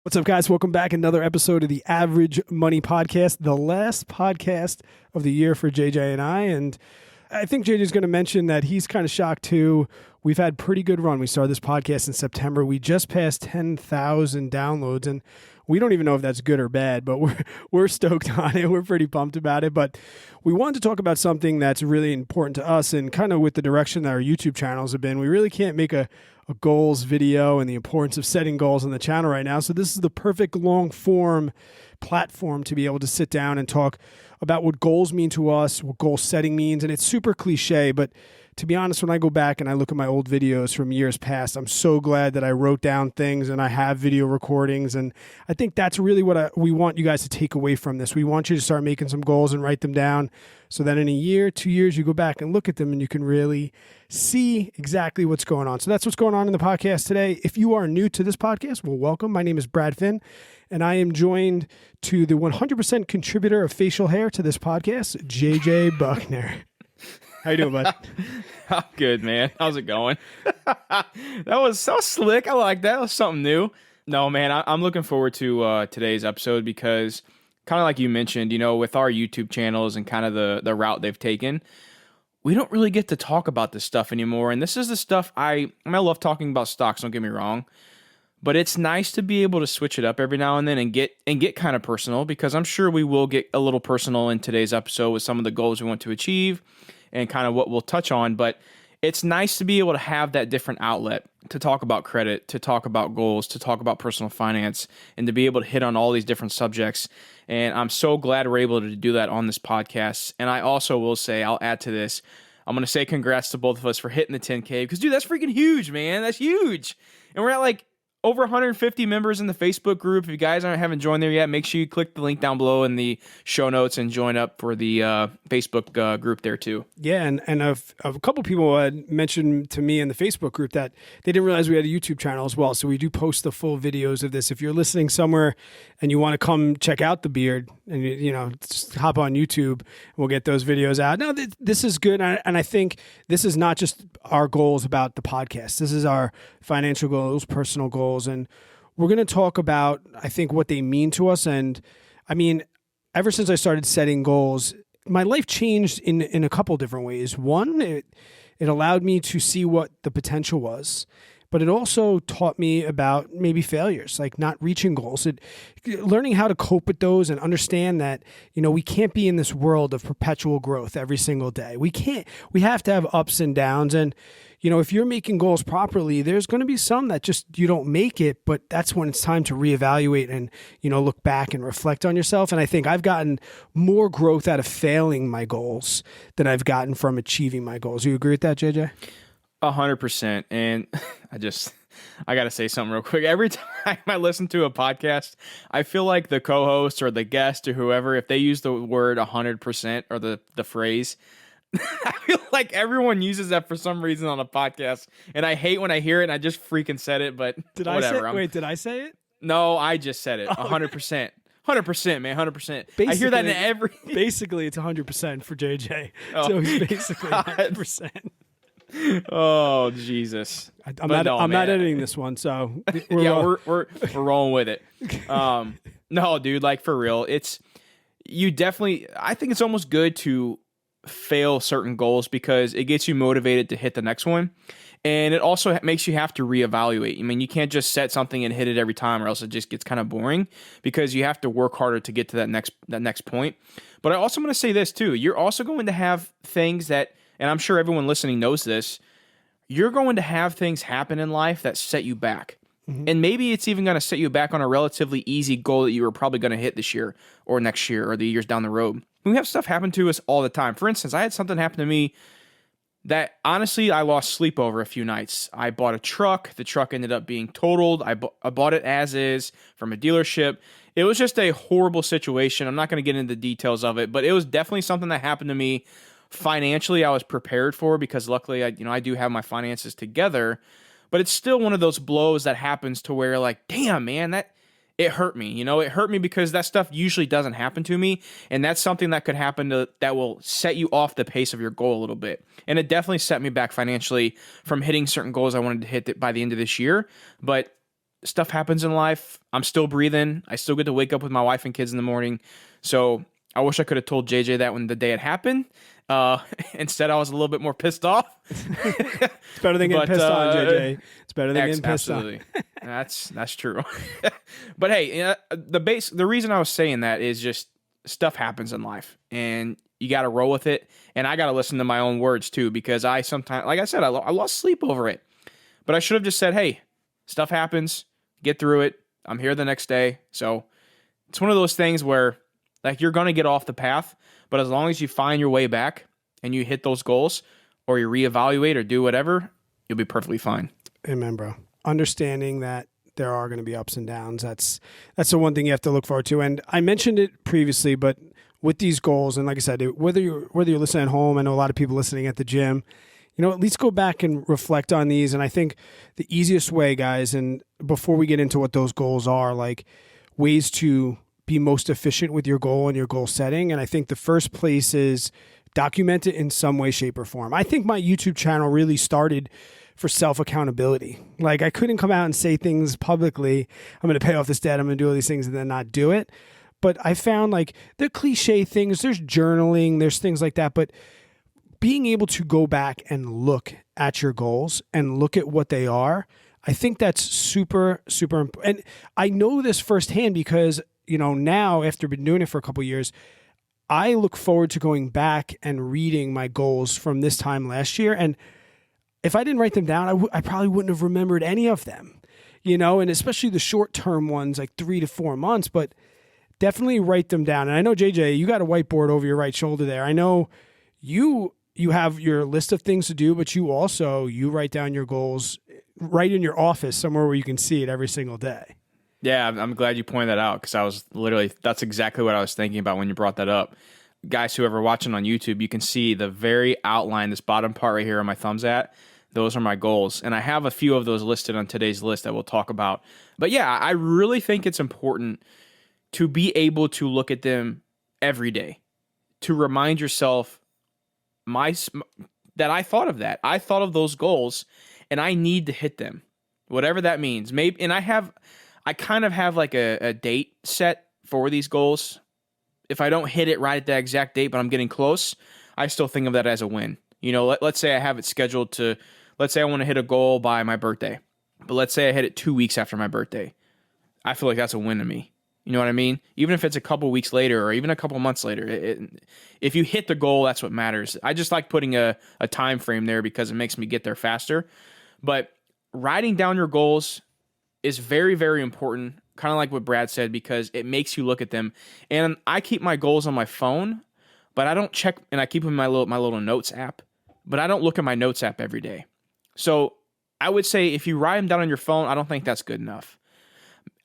What's up, guys? Welcome back. Another episode of the Average Money Podcast, the last podcast of the year for JJ and I. And I think JJ's going to mention that he's kind of shocked too. We've had pretty good run. We started this podcast in September. We just passed 10,000 downloads, and we don't even know if that's good or bad, but we're stoked on it. We're pretty pumped about it. But we wanted to talk about something that's really important to us, and kind of with the direction that our YouTube channels have been, we really can't make a goals video and the importance of setting goals on the channel right now. So this is the perfect long form platform to be able to sit down and talk about what goals mean to us, what goal setting means. And it's super cliche, but to be honest, when I go back and I look at my old videos from years past, I'm so glad that I wrote down things and I have video recordings. And I think that's really what we want you guys to take away from this. We want you to start making some goals and write them down so that in a year, 2 years, you go back and look at them and you can really see exactly what's going on. So that's what's going on in the podcast today. If you are new to this podcast, well, welcome. My name is Brad Finn, and I am joined to the 100% contributor of facial hair to this podcast, JJ Buckner. How you doing, bud? I'm good, man. How's it going? That was so slick. I like that. That was something new. No, man, I'm looking forward to today's episode because kind of like you mentioned, you know, with our YouTube channels and kind of the route they've taken, we don't really get to talk about this stuff anymore. And this is the stuff I love talking about stocks, don't get me wrong. But it's nice to be able to switch it up every now and then and get kind of personal, because I'm sure we will get a little personal in today's episode with some of the goals we want to achieve and kind of what we'll touch on. But it's nice to be able to have that different outlet to talk about credit, to talk about goals, to talk about personal finance, and to be able to hit on all these different subjects. And I'm so glad we're able to do that on this podcast. And I also will say, I'll add to this, I'm going to say congrats to both of us for hitting the 10K, because, dude, that's freaking huge, man. That's huge. And we're at like over 150 members in the Facebook group. If you guys haven't joined there yet, make sure you click the link down below in the show notes and join up for the Facebook group there too. Yeah, and a couple people had mentioned to me in the Facebook group that they didn't realize we had a YouTube channel as well. So we do post the full videos of this. If you're listening somewhere and you want to come check out the beard, and you know, just hop on YouTube, and we'll get those videos out. No, this is good, and I think this is not just our goals about the podcast. This is our financial goals, personal goals, and we're going to talk about, I think, what they mean to us. And I mean, ever since I started setting goals, my life changed in a couple different ways. One, it allowed me to see what the potential was, but it also taught me about maybe failures, like not reaching goals, learning how to cope with those and understand that, you know, we can't be in this world of perpetual growth every single day. We have to have ups and downs. And, you know, if you're making goals properly, there's going to be some that just you don't make it, but that's when it's time to reevaluate and, you know, look back and reflect on yourself. And I think I've gotten more growth out of failing my goals than I've gotten from achieving my goals. You agree with that, JJ? 100%. And I got to say something real quick. Every time I listen to a podcast, I feel like the co-host or the guest or whoever, if they use the word 100% or the phrase, I feel like everyone uses that for some reason on a podcast. And I hate when I hear it and I just freaking said it, but did whatever. Did I say it? No, I just said it. 100%. 100%, man, 100%. I hear that in every... Basically, it's 100% for JJ. Oh, so he's basically 100%. Oh, Jesus. I'm not editing this one, so we're rolling with it. No, dude, like for real, I think it's almost good to fail certain goals because it gets you motivated to hit the next one. And it also makes you have to reevaluate. I mean, you can't just set something and hit it every time, or else it just gets kind of boring, because you have to work harder to get to that next point. But I also want to say this too. You're also going to have things that, and I'm sure everyone listening knows this, you're going to have things happen in life that set you back. Mm-hmm. And maybe it's even going to set you back on a relatively easy goal that you were probably going to hit this year or next year or the years down the road. We have stuff happen to us all the time. For instance, I had something happen to me that honestly I lost sleep over a few nights. I bought a truck. The truck ended up being totaled. I bought it as is from a dealership. It was just a horrible situation. I'm not going to get into the details of it, but it was definitely something that happened to me. Financially, I was prepared for, because luckily I do have my finances together, but it's still one of those blows that happens to where, like, damn, man, that it hurt me. You know, it hurt me because that stuff usually doesn't happen to me, and that's something that could happen that will set you off the pace of your goal a little bit. And it definitely set me back financially from hitting certain goals I wanted to hit by the end of this year. But stuff happens in life. I'm still breathing. I still get to wake up with my wife and kids in the morning. So I wish I could have told JJ that when the day it happened. Instead, I was a little bit more pissed off. It's better than getting pissed on, JJ. It's better than getting pissed absolutely. on. That's true. But hey, the reason I was saying that is just stuff happens in life, and you got to roll with it. And I got to listen to my own words too, because I sometimes, like I said, I lost sleep over it. But I should have just said, hey, stuff happens. Get through it. I'm here the next day. So it's one of those things where, like, you're going to get off the path, but as long as you find your way back and you hit those goals, or you reevaluate or do whatever, you'll be perfectly fine. Amen, bro. Understanding that there are going to be ups and downs. That's the one thing you have to look forward to. And I mentioned it previously, but with these goals, and like I said, whether you're listening at home, I know a lot of people listening at the gym, at least go back and reflect on these. And I think the easiest way, guys, and before we get into what those goals are, like ways to be most efficient with your goal and your goal setting. And I think the first place is document it in some way, shape, or form. I think my YouTube channel really started for self-accountability. Like, I couldn't come out and say things publicly, I'm going to pay off this debt, I'm going to do all these things, and then not do it. But I found, like, the cliche things, there's journaling, there's things like that, but being able to go back and look at your goals and look at what they are, I think that's super, super important. And I know this firsthand because, now after been doing it for a couple of years, I look forward to going back and reading my goals from this time last year. And if I didn't write them down, I probably wouldn't have remembered any of them, and especially the short-term ones, like 3 to 4 months, but definitely write them down. And I know, JJ, you got a whiteboard over your right shoulder there. I know you have your list of things to do, but you write down your goals right in your office somewhere where you can see it every single day. Yeah, I'm glad you pointed that out, because that's exactly what I was thinking about when you brought that up. Guys, whoever watching on YouTube, you can see the very outline, this bottom part right here on my thumbs at, those are my goals. And I have a few of those listed on today's list that we'll talk about. But yeah, I really think it's important to be able to look at them every day, to remind yourself that I thought of that. I thought of those goals, and I need to hit them, whatever that means. Maybe, and I kind of have like a date set for these goals. If I don't hit it right at that exact date, but I'm getting close, I still think of that as a win. Let's say I have it scheduled to, let's say I want to hit a goal by my birthday, but let's say I hit it 2 weeks after my birthday. I feel like that's a win to me. You know what I mean? Even if it's a couple weeks later or even a couple months later, if you hit the goal, that's what matters. I just like putting a time frame there because it makes me get there faster. But writing down your goals is very, very important, kind of like what Brad said, because it makes you look at them. And I keep my goals on my phone, but I don't check, and I keep them in my little notes app, but I don't look at my notes app every day. So I would say if you write them down on your phone, I don't think that's good enough.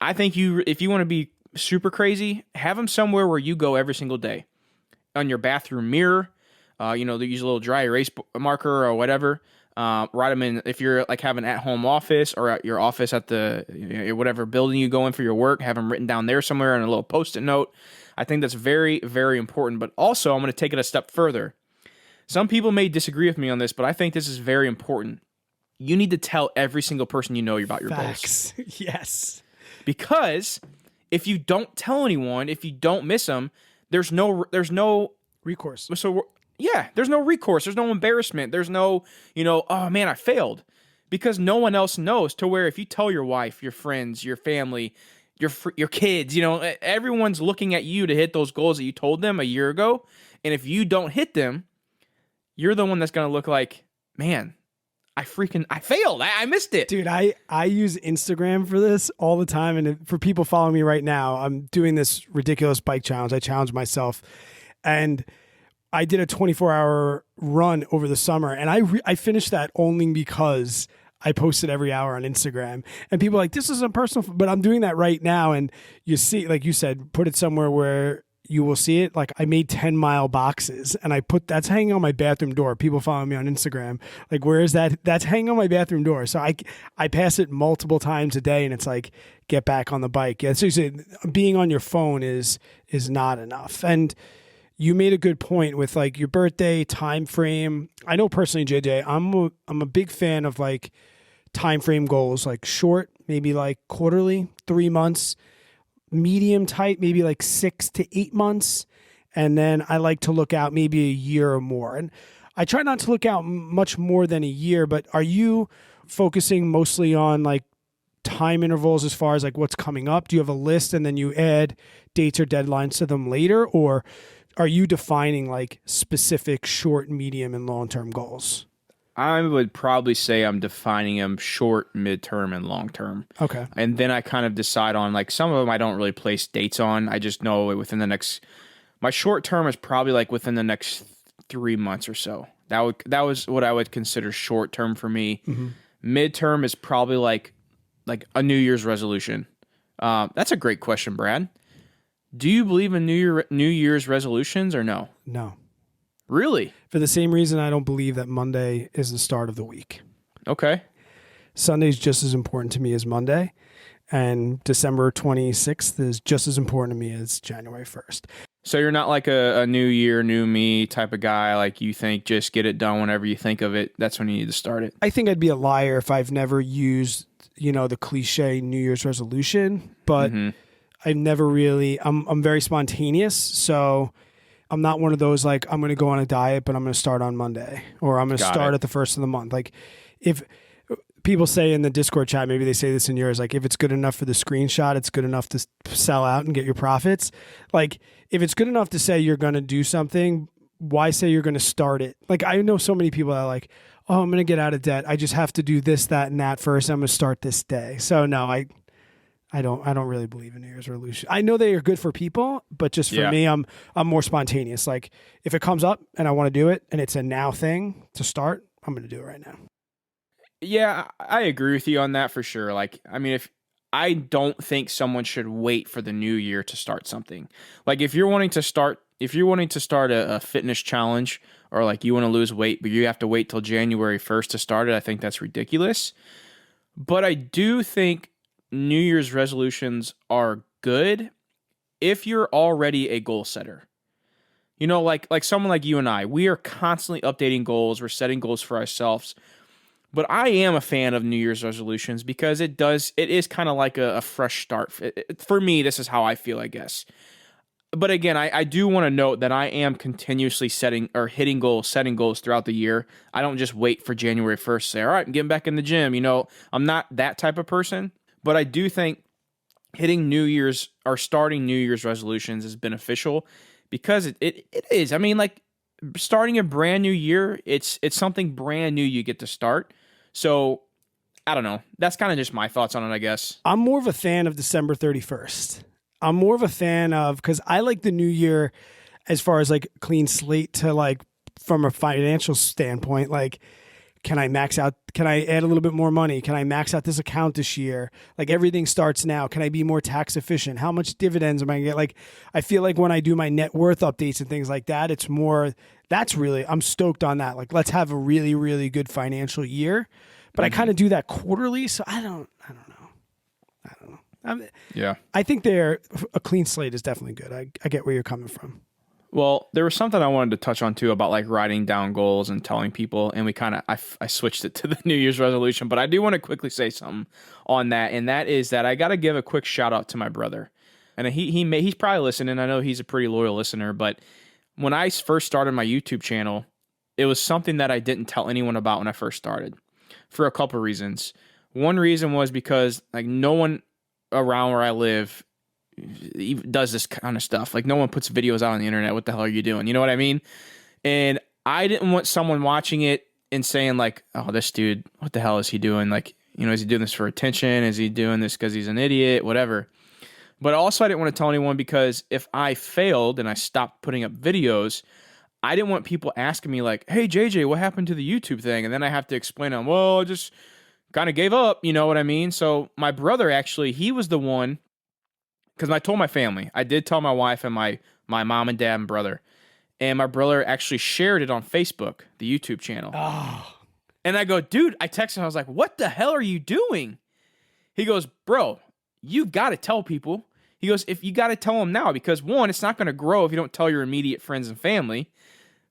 I think if you want to be super crazy, have them somewhere where you go every single day. On your bathroom mirror, they use a little dry erase marker or whatever. Write them in, if you're like have an at-home office or at your office at the whatever building you go in for your work, have them written down there somewhere in a little post-it note. I think that's very, very important. But also, I'm going to take it a step further. Some people may disagree with me on this, but I think this is very important. You need to tell every single person you know about your Facts. goals. Yes. Because if you don't tell anyone, if you don't miss them, there's no recourse. So yeah, there's no recourse. There's no embarrassment. There's no, oh man, I failed, because no one else knows. To where if you tell your wife, your friends, your family, your kids, everyone's looking at you to hit those goals that you told them a year ago. And if you don't hit them, you're the one that's going to look like, man, I failed. I missed it. Dude, I use Instagram for this all the time. And for people following me right now, I'm doing this ridiculous bike challenge. I challenged myself. And I did a 24-hour run over the summer. And I finished that only because I posted every hour on Instagram. And people are like, this isn't personal. But I'm doing that right now. And you see, like you said, put it somewhere where you will see it. Like, I made 10-mile boxes, and that's hanging on my bathroom door. People follow me on Instagram. Like, where is that? That's hanging on my bathroom door. So I pass it multiple times a day, and it's like, get back on the bike. Yeah, so you say being on your phone is not enough. And you made a good point with like your birthday time frame. I know personally, JJ, I'm a big fan of like time frame goals, like short, maybe like quarterly, 3 months, medium tight, maybe like 6 to 8 months. And then I like to look out maybe a year or more. And I try not to look out much more than a year, but are you focusing mostly on like time intervals as far as like what's coming up? Do you have a list and then you add dates or deadlines to them later? Or are you defining like specific short, medium, and long-term goals? I would probably say I'm defining them short, midterm, and long term. Okay. And then I kind of decide on like some of them I don't really place dates on. I just know within the next, my short term is probably like within the next 3 months or so. That was what I would consider short term for me. Mm-hmm. Midterm is probably like a New Year's resolution. That's a great question, Brad. Do you believe in New Year's resolutions or no? No. Really? For the same reason I don't believe that Monday is the start of the week. Okay. Sunday's just as important to me as Monday, and December 26th is just as important to me as January 1st. So you're not like a new year, new me type of guy. Like you think just get it done whenever you think of it. That's when you need to start it. I think I'd be a liar if I've never used, the cliche New Year's resolution, but I've never really, I'm very spontaneous. So I'm not one of those like, I'm going to go on a diet, but I'm going to start on Monday, or I'm going to start at the first of the month. Like if people say in the Discord chat, maybe they say this in yours, like if it's good enough for the screenshot, it's good enough to sell out and get your profits. Like if it's good enough to say you're going to do something, why say you're going to start it? Like I know so many people that are like, oh, I'm going to get out of debt. I just have to do this, that, and that first. I'm going to start this day. So no, I don't really believe in New Year's resolution. I know they are good for people, but just for me, I'm more spontaneous. Like if it comes up and I want to do it and it's a now thing to start, I'm going to do it right now. Yeah, I agree with you on that for sure. Like, I mean, I don't think someone should wait for the new year to start something. Like if you're wanting to start a fitness challenge, or like you want to lose weight, but you have to wait till January 1st to start it, I think that's ridiculous. But I do think New Year's resolutions are good if you're already a goal setter. Like someone like you and I, we are constantly updating goals. We're setting goals for ourselves. But I am a fan of New Year's resolutions because it is kind of like a fresh start. For me, this is how I feel, I guess. But again, I do want to note that I am continuously setting goals throughout the year. I don't just wait for January 1st to say, all right, I'm getting back in the gym. I'm not that type of person. But I do think hitting New Year's or starting New Year's resolutions is beneficial because it is. I mean, like starting a brand new year, it's something brand new you get to start. So I don't know. That's kind of just my thoughts on it, I guess. I'm more of a fan of December 31st. I'm more of a fan of, because I like the new year as far as like clean slate to like from a financial standpoint, like can I max out? Can I add a little bit more money? Can I max out this account this year? Like everything starts now. Can I be more tax efficient? How much dividends am I going to get? Like, I feel like when I do my net worth updates and things like that, it's more, I'm stoked on that. Like, let's have a really, really good financial year. But I kind of do that quarterly. So I don't know. Yeah. I think a clean slate is definitely good. I get where you're coming from. Well, there was something I wanted to touch on too about like writing down goals and telling people, and I switched it to the New Year's resolution, but I do want to quickly say something on that, and that is that I got to give a quick shout out to my brother, and he's probably listening. I know he's a pretty loyal listener, but when I first started my YouTube channel, it was something that I didn't tell anyone about when I first started, for a couple of reasons. One reason was because like no one around where I live does this kind of stuff. Like no one puts videos out on the internet. What the hell are you doing? You know what I mean? And I didn't want someone watching it and saying like, oh, this dude, what the hell is he doing? Like, is he doing this for attention? Is he doing this because he's an idiot? Whatever. But also I didn't want to tell anyone because if I failed and I stopped putting up videos, I didn't want people asking me like, hey, JJ, what happened to the YouTube thing? And then I have to explain to them, well, I just kind of gave up. You know what I mean? So my brother actually, he was the one. Because I told my family. I did tell my wife and my mom and dad and brother. And my brother actually shared it on Facebook, the YouTube channel. Oh. And I go, dude, I texted him. I was like, what the hell are you doing? He goes, bro, you've got to tell people. He goes, if you got to tell them now. Because one, it's not going to grow if you don't tell your immediate friends and family.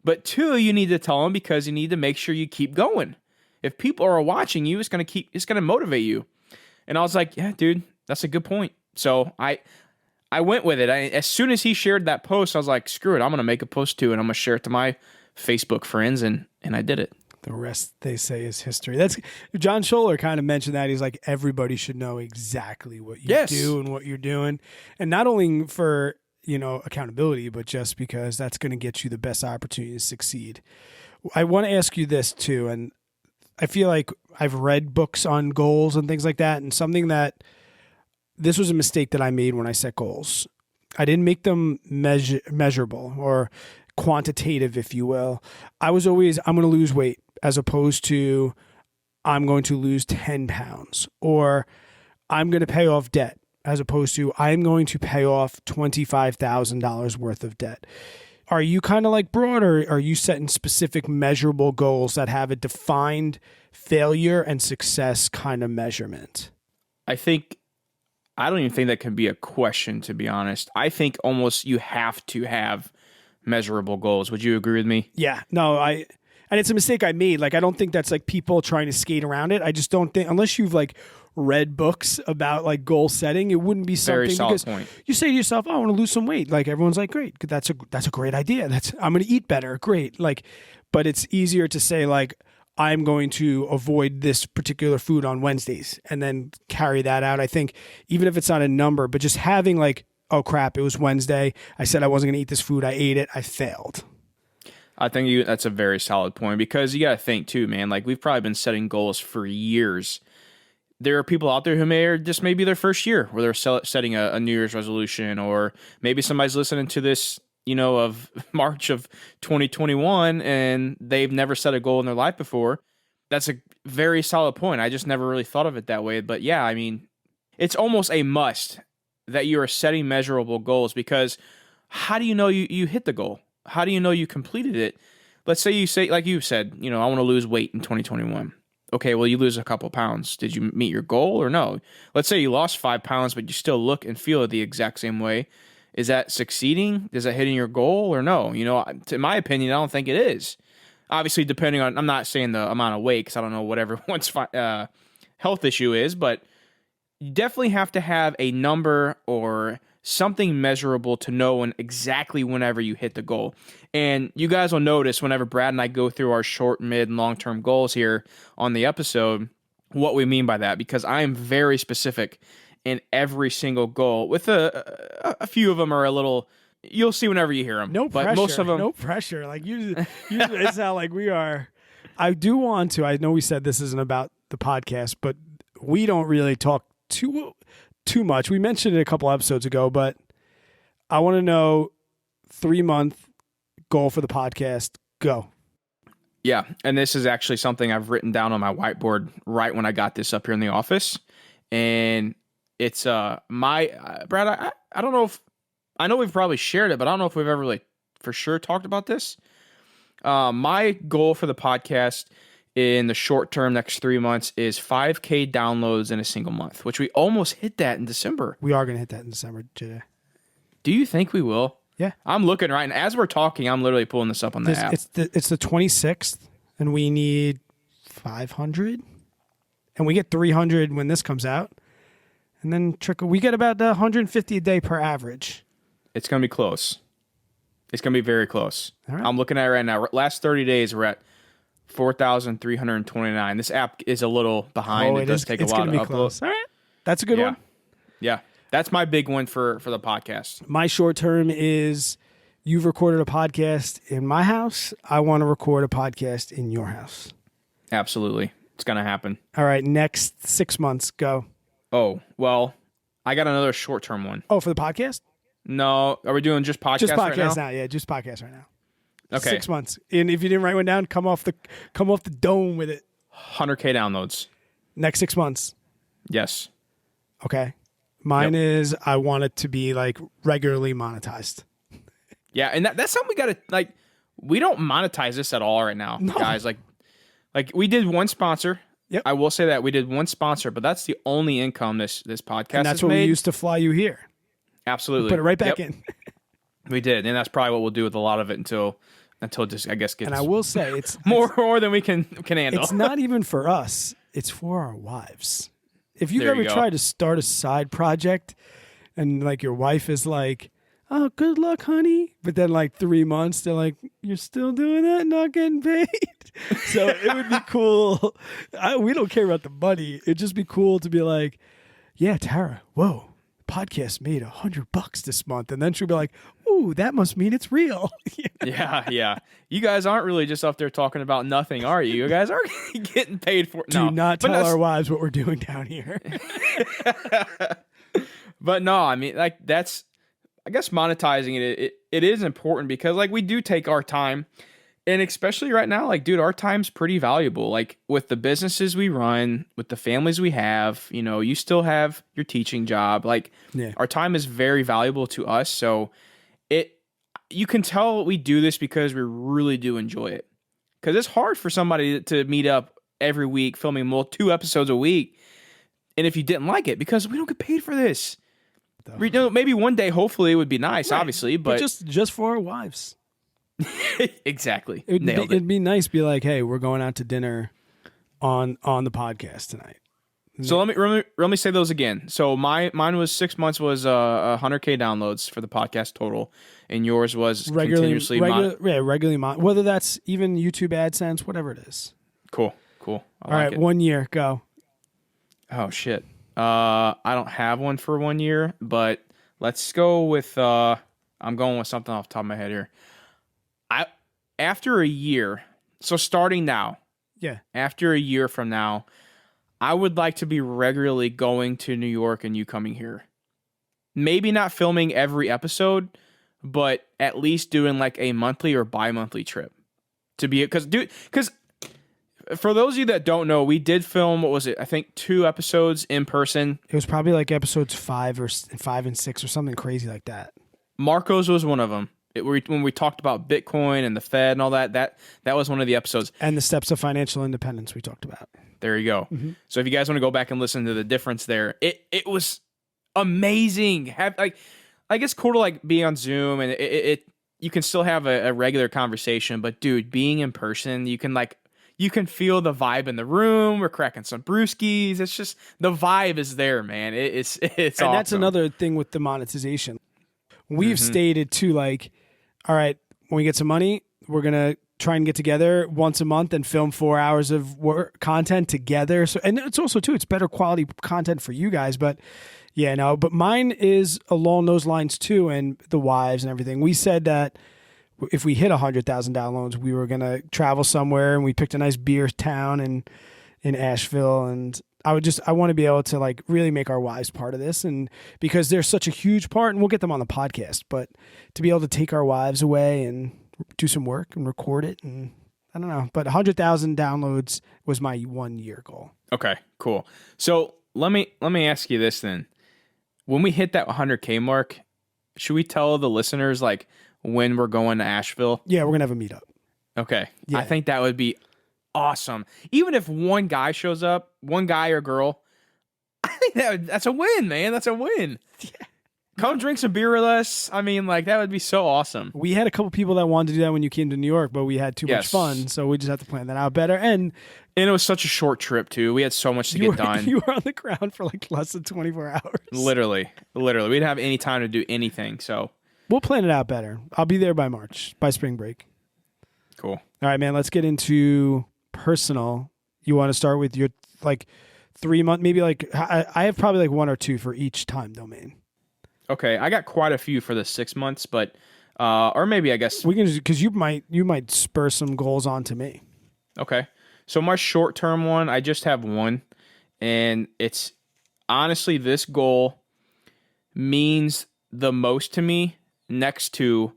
But two, you need to tell them because you need to make sure you keep going. If people are watching you, it's going to motivate you. And I was like, yeah, dude, that's a good point. So I went with it. As soon as he shared that post, I was like, screw it. I'm going to make a post too, and I'm going to share it to my Facebook friends, and I did it. The rest, they say, is history. That's John Scholler kind of mentioned that. He's like, everybody should know exactly what you do and what you're doing. And not only for, accountability, but just because that's going to get you the best opportunity to succeed. I want to ask you this too, and I feel like I've read books on goals and things like that, and something that this was a mistake that I made when I set goals. I didn't make them measurable or quantitative, if you will. I was always, I'm going to lose weight, as opposed to I'm going to lose 10 pounds, or I'm going to pay off debt, as opposed to I'm going to pay off $25,000 worth of debt. Are you kind of like broad, or are you setting specific measurable goals that have a defined failure and success kind of measurement? I don't even think that can be a question, to be honest. I think almost you have to have measurable goals. Would you agree with me? Yeah. No, and it's a mistake I made. Like, I don't think that's like people trying to skate around it. I just don't think, unless you've like read books about like goal setting, it wouldn't be something. Very solid point. You say to yourself, "Oh, I want to lose some weight." Like, everyone's like, "Great, that's a great idea. I'm going to eat better." Great. Like, but it's easier to say like, I'm going to avoid this particular food on Wednesdays and then carry that out. I think even if it's not a number, but just having like, oh crap, it was Wednesday. I said I wasn't going to eat this food. I ate it. I failed. I think that's a very solid point, because you got to think too, man. Like, we've probably been setting goals for years. There are people out there who maybe their first year where they're setting a New Year's resolution, or maybe somebody's listening to this, of March of 2021, and they've never set a goal in their life before. That's a very solid point. I just never really thought of it that way. But yeah, I mean, it's almost a must that you are setting measurable goals, because how do you know you hit the goal? How do you know you completed it? Let's say you say, like you said, I want to lose weight in 2021. Okay, well, you lose a couple pounds. Did you meet your goal or no? Let's say you lost 5 pounds, but you still look and feel the exact same way. Is that succeeding? Is that hitting your goal or no? In my opinion, I don't think it is. Obviously, depending on, I'm not saying the amount of weight, because I don't know what everyone's health issue is, but you definitely have to have a number or something measurable to know when exactly whenever you hit the goal. And you guys will notice whenever Brad and I go through our short, mid, and long-term goals here on the episode, what we mean by that, because I am very specific in every single goal. With a few of them are a little, you'll see whenever you hear them. No pressure. But most of them, no pressure. Like, usually it's not like we are. I do want to. I know we said this isn't about the podcast, but we don't really talk too much. We mentioned it a couple episodes ago, but I want to know 3-month goal for the podcast. Go. Yeah, and this is actually something I've written down on my whiteboard right when I got this up here in the office, and it's Brad. I don't know if, I know we've probably shared it, but I don't know if we've ever really for sure talked about this. My goal for the podcast in the short term, next 3 months, is 5K downloads in a single month, which we almost hit that in December. We are going to hit that in December today. Do you think we will? Yeah. I'm looking right now. As we're talking, I'm literally pulling this up on the app. It's the 26th, and we need 500, and we get 300 when this comes out, and then we get about 150 a day per average. It's going to be close. It's going to be very close. All right. I'm looking at it right now. Last 30 days, we're at 4,329. This app is a little behind. It does take a while to upload. Close. All right. That's a good one. Yeah. That's my big one for the podcast. My short term is, you've recorded a podcast in my house. I want to record a podcast in your house. Absolutely. It's going to happen. All right. Next 6 months, go. Oh, well, I got another short term one. Oh, for the podcast? No. Are we doing just podcast Just podcast right now? now. Yeah, just podcast right now. Okay. 6 months. And if you didn't write one down, come off the dome with it. 100K downloads. Next 6 months. Yes. Okay. Mine is, I want it to be like regularly monetized. Yeah, and that's something we got to, like, we don't monetize this at all right now, guys. Like we did one sponsor. Yep. I will say that we did one sponsor, but that's the only income this podcast and that's has what made. we used to fly you here. Absolutely. Put it right back in. We did, and that's probably what we'll do with a lot of it until just, I guess, gets. And I will say, it's more than we can handle. It's not even for us. It's for our wives. if you've There you ever go. tried to start a side project and like your wife is like, oh, good luck, honey. But then like 3 months, they're like, you're still doing that, not getting paid. So it would be cool. We don't care about the money. It'd just be cool to be like, yeah, Tara, whoa, podcast made $100 this month. And then she'll be like, ooh, that must mean it's real. Yeah. You guys aren't really just up there talking about nothing, are you? You guys are getting paid for it. Do not tell our wives what we're doing down here. But no, I mean, like that's, I guess monetizing it is important because like we do take our time, and especially right now, like dude, our time's pretty valuable. Like with the businesses we run, with the families we have, you know, you still have your teaching job. Like our time is very valuable to us. So you can tell we do this because we really do enjoy it. Because it's hard for somebody to meet up every week filming 2 episodes a week, and if you didn't like it, because we don't get paid for this. You know, maybe one day, hopefully, it would be nice, right. Obviously, but just for our wives. Exactly. It'd be nice to be like, hey, we're going out to dinner on the podcast tonight. So let me say those again. So mine was 6 months was 100K downloads for the podcast total, and yours was continuously regularly whether that's even YouTube AdSense, whatever it is. Cool. All right, 1 year, go. Oh shit. I don't have one for 1 year, but let's go with I'm going with something off the top of my head here. After a year, so starting now. Yeah. After a year from now, I would like to be regularly going to New York and you coming here. Maybe not filming every episode, but at least doing like a monthly or bi-monthly trip. Because for those of you that don't know, we did film, what was it? I think 2 episodes in person. It was probably like episodes 5 and 6 or something crazy like that. Marco's was one of them. When we talked about Bitcoin and the Fed and all that was one of the episodes. And the steps of financial independence we talked about. There you go. Mm-hmm. So if you guys want to go back and listen to the difference there, it was amazing. It's cool to like be on Zoom and you can still have a regular conversation, but dude, being in person, you can feel the vibe in the room. We're cracking some brewskis. It's just the vibe is there, man. It's and awesome. That's another thing with the monetization. We've stated too, like, all right, when we get some money, we're gonna try and get together once a month and film 4 hours of content together. So, and it's also too, it's better quality content for you guys. But yeah, no, but mine is along those lines too, and the wives and everything. We said that if we hit 100,000 downloads, we were gonna travel somewhere, and we picked a nice beer town in Asheville, and I want to be able to like really make our wives part of this, and because they're such a huge part, and we'll get them on the podcast, but to be able to take our wives away and do some work and record it, and I don't know, but 100,000 downloads was my 1 year goal. Okay, cool. So let me ask you this then. When we hit that 100K mark, should we tell the listeners like when we're going to Asheville? Yeah, we're gonna have a meetup. Okay. Yeah. I think that would be awesome. Even if one guy shows up, one guy or girl, I think that's a win, man. That's a win. Yeah. Come drink some beer with us. I mean, like, that would be so awesome. We had a couple people that wanted to do that when you came to New York, but we had too much fun, so we just have to plan that out better. And it was such a short trip, too. We had so much to get done. You were on the ground for, like, less than 24 hours. Literally. We didn't have any time to do anything, so. We'll plan it out better. I'll be there by March, by spring break. Cool. All right, man, let's get into personal. You want to start with your, like, 3 month, maybe, like, I have probably, like, 1 or 2 for each time domain. Okay, I got quite a few for the 6 months, but or maybe I guess we can, because you might spur some goals onto me. Okay, so my short term one, I just have one, and it's honestly this goal means the most to me next to,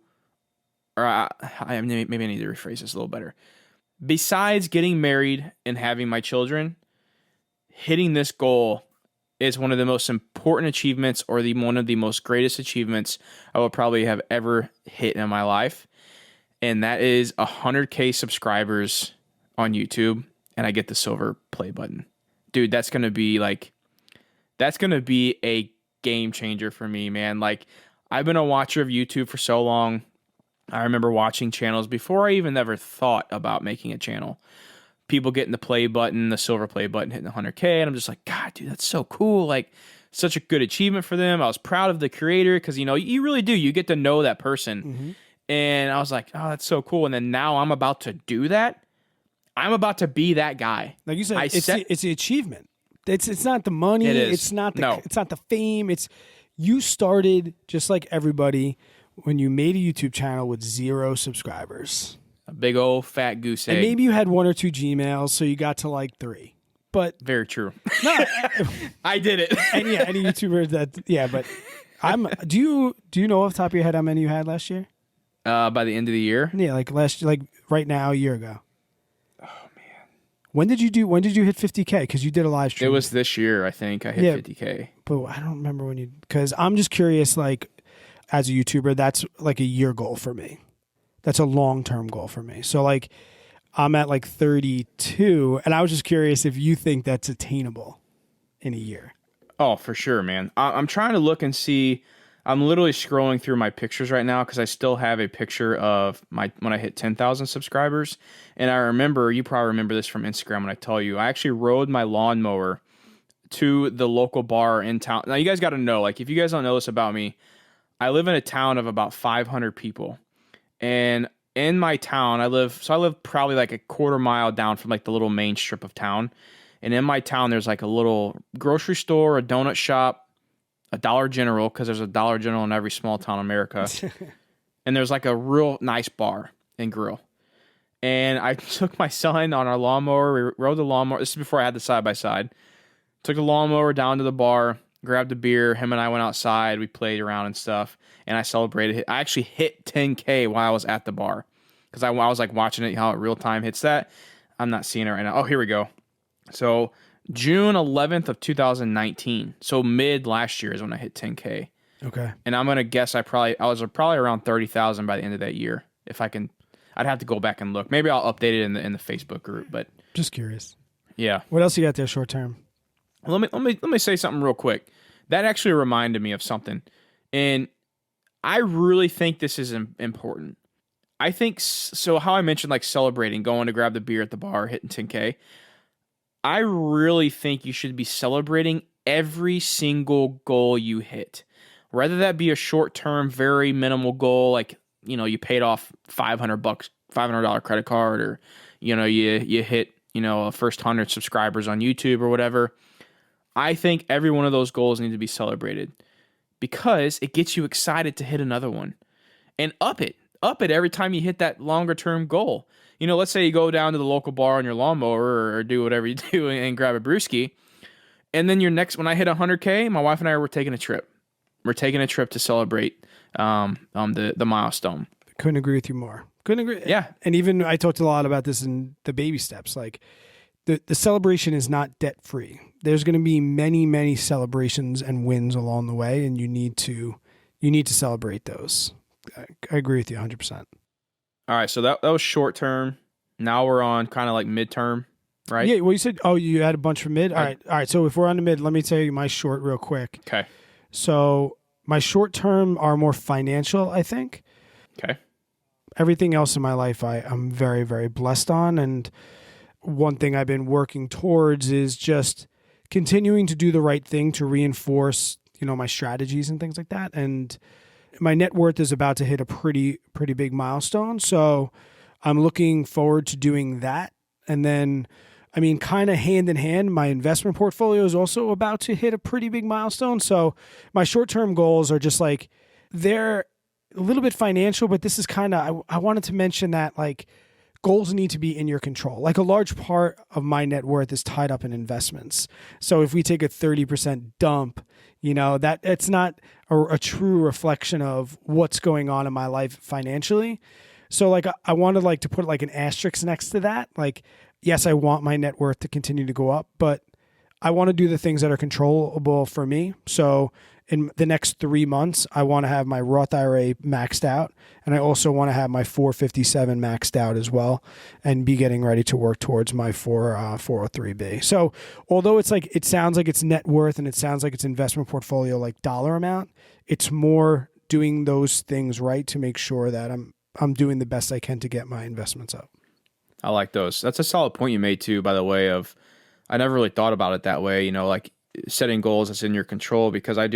or maybe I need to rephrase this a little better. Besides getting married and having my children, hitting this goal is one of the most important achievements, or one of the most greatest achievements I will probably have ever hit in my life. And that is 100K subscribers on YouTube, and I get the silver play button. Dude, that's going to be a game changer for me, man. Like, I've been a watcher of YouTube for so long. I remember watching channels before I even ever thought about making a channel. people getting the play button, the silver play button, hitting 100K. And I'm just like, God, dude, that's so cool. Like, such a good achievement for them. I was proud of the creator because, you know, you really do. You get to know that person. Mm-hmm. And I was like, oh, that's so cool. And then now I'm about to do that. I'm about to be that guy. Like you said, it's the achievement. It's not the money. It is. It's not the fame. It's you started just like everybody when you made a YouTube channel with 0 subscribers. A big old fat goose egg. And maybe you had 1 or 2 Gmails, so you got to like 3. But very true. No, I did it. And yeah, any YouTuber but do you know off the top of your head how many you had last year? By the end of the year? Yeah, like right now, a year ago. Oh man. When did you hit 50K? Because you did a live stream. It was this year, I think. I hit 50K. But I don't remember because I'm just curious, like, as a YouTuber, that's like a year goal for me. That's a long-term goal for me. So like I'm at like 32, and I was just curious if you think that's attainable in a year. Oh, for sure, man. I'm trying to look and see. I'm literally scrolling through my pictures right now because I still have a picture of when I hit 10,000 subscribers. And I remember, you probably remember this from Instagram when I tell you, I actually rode my lawnmower to the local bar in town. Now, you guys got to know, like, if you guys don't know this about me, I live in a town of about 500 people. And in my town, I live probably like a quarter mile down from like the little main strip of town. And in my town, there's like a little grocery store, a donut shop, a Dollar General, because there's a Dollar General in every small town in America. And there's like a real nice bar and grill. And I took my son on our lawnmower. We rode the lawnmower. This is before I had the side-by-side. Took the lawnmower down to the bar, grabbed a beer. Him and I went outside. We played around and stuff. And I celebrated. I actually hit 10K while I was at the bar. Because I was like watching it, how it real time hits that. I'm not seeing it right now. Oh, here we go. So June 11th of 2019. So mid last year is when I hit 10K. Okay. And I'm going to guess I was probably around 30,000 by the end of that year. If I can, I'd have to go back and look. Maybe I'll update it in the Facebook group, but just curious. Yeah. What else you got there short term? Let me say something real quick. That actually reminded me of something. And I really think this is important. I think, so how I mentioned like celebrating, going to grab the beer at the bar, hitting 10K. I really think you should be celebrating every single goal you hit. Whether that be a short-term, very minimal goal, like, you know, you paid off $500 credit card, or, you know, you hit, you know, a first 100 subscribers on YouTube or whatever. I think every one of those goals need to be celebrated because it gets you excited to hit another one and up it every time you hit that longer term goal. You know, let's say you go down to the local bar on your lawnmower or do whatever you do and grab a brewski. And then when I hit 100K, my wife and I were taking a trip. We're taking a trip to celebrate the milestone. Couldn't agree with you more. Couldn't agree. Yeah. And even I talked a lot about this in the baby steps. Like the celebration is not debt free. There's going to be many, many celebrations and wins along the way, and you need to celebrate those. I agree with you 100%. All right, so that was short term. Now we're on kind of like midterm, right? Yeah. Well, you said, you had a bunch for mid. All right. So if we're on the mid, let me tell you my short real quick. Okay. So my short term are more financial, I think. Okay. Everything else in my life, I'm very, very blessed on. And one thing I've been working towards is just continuing to do the right thing to reinforce, you know, my strategies and things like that. And my net worth is about to hit a pretty big milestone. So I'm looking forward to doing that. And then, I mean, kind of hand in hand, my investment portfolio is also about to hit a pretty big milestone. So my short-term goals are just like, they're a little bit financial, but this is kind of, I wanted to mention that like goals need to be in your control. Like a large part of my net worth is tied up in investments. So if we take a 30% dump, you know, that it's not a true reflection of what's going on in my life financially. So like I wanted like to put like an asterisk next to that. Like, yes, I want my net worth to continue to go up, but I want to do the things that are controllable for me. So in the next 3 months, I want to have my Roth IRA maxed out. And I also want to have my 457 maxed out as well and be getting ready to work towards my 403B. So although it's like, it sounds like it's net worth and it sounds like it's investment portfolio, like dollar amount, it's more doing those things right to make sure that I'm doing the best I can to get my investments up. I like those. That's a solid point you made too, by the way, of I never really thought about it that way, like setting goals that's in your control, because I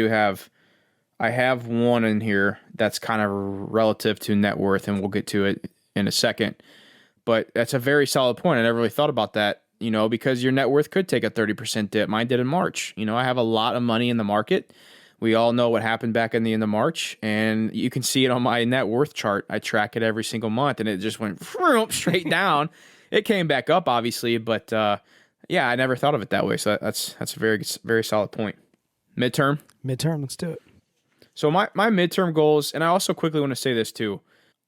have one in here that's kind of relative to net worth, and we'll get to it in a second. But that's a very solid point. I never really thought about that, because your net worth could take a 30% dip. Mine did in March. I have a lot of money in the market. We all know what happened back in the end of March, and you can see it on my net worth chart. I track it every single month, and it just went straight down. It came back up, obviously, but yeah, I never thought of it that way. So that's a very, very solid point. Midterm, Let's do it. So my midterm goals, and I also quickly want to say this too.